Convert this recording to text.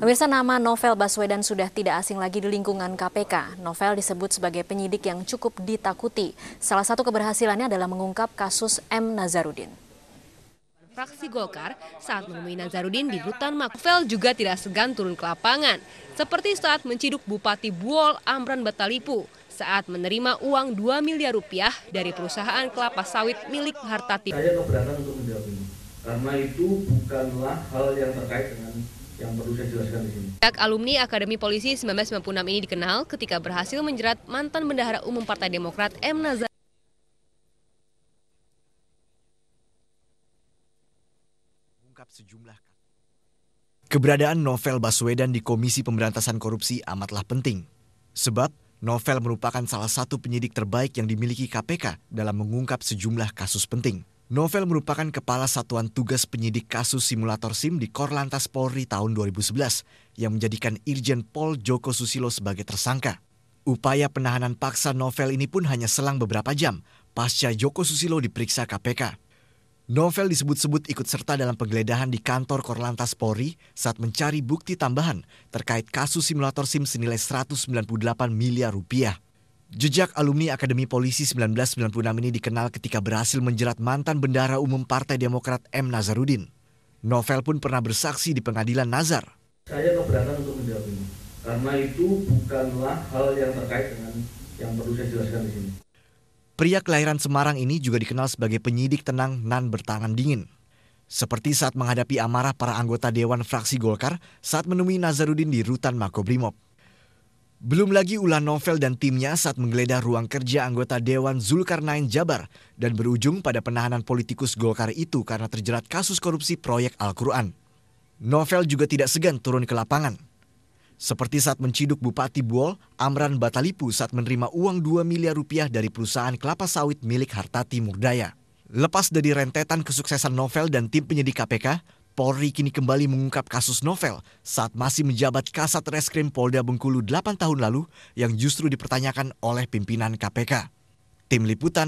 Pemirsa, nama Novel Baswedan sudah tidak asing lagi di lingkungan KPK. Novel disebut sebagai penyidik yang cukup ditakuti. Salah satu keberhasilannya adalah mengungkap kasus M. Nazarudin. Fraksi Golkar saat menemui Nazarudin di rutan Novel juga tidak segan turun ke lapangan. Seperti saat menciduk Bupati Buol Amran Batalipu saat menerima uang 2 miliar rupiah dari perusahaan kelapa sawit milik Hartati. Saya keberatan untuk menjawab ini, karena itu bukanlah hal yang terkait dengan yang perlu saya jelaskan di sini. Pihak alumni Akademi Polisi 1996 ini dikenal ketika berhasil menjerat mantan Bendahara Umum Partai Demokrat M. Nazarudin. Keberadaan Novel Baswedan di Komisi Pemberantasan Korupsi amatlah penting. Sebab Novel merupakan salah satu penyidik terbaik yang dimiliki KPK dalam mengungkap sejumlah kasus penting. Novel merupakan Kepala Satuan Tugas Penyidik Kasus Simulator SIM di Korlantas Polri tahun 2011 yang menjadikan Irjen Pol Joko Susilo sebagai tersangka. Upaya penahanan paksa Novel ini pun hanya selang beberapa jam pasca Joko Susilo diperiksa KPK. Novel disebut-sebut ikut serta dalam penggeledahan di kantor Korlantas Polri saat mencari bukti tambahan terkait kasus simulator SIM senilai 198 miliar rupiah. Jejak alumni Akademi Polisi 1996 ini dikenal ketika berhasil menjerat mantan Bendahara Umum Partai Demokrat M. Nazarudin. Novel pun pernah bersaksi di pengadilan Nazar. Saya keberatan untuk menjawab ini, karena itu bukanlah hal yang terkait dengan yang perlu saya jelaskan di sini. Pria kelahiran Semarang ini juga dikenal sebagai penyidik tenang nan bertangan dingin. Seperti saat menghadapi amarah para anggota Dewan Fraksi Golkar saat menemui Nazarudin di rutan Makobrimob. Belum lagi ulah Novel dan timnya saat menggeledah ruang kerja anggota Dewan Zulkarnain Jabar dan berujung pada penahanan politikus Golkar itu karena terjerat kasus korupsi proyek Al-Quran. Novel juga tidak segan turun ke lapangan. Seperti saat menciduk Bupati Buol Amran Batalipu saat menerima uang 2 miliar rupiah dari perusahaan kelapa sawit milik Hartati Murdaya. Lepas dari rentetan kesuksesan Novel dan tim penyidik KPK, Polri kini kembali mengungkap kasus Novel saat masih menjabat Kasat Reskrim Polda Bengkulu 8 tahun lalu yang justru dipertanyakan oleh pimpinan KPK. Tim Liputan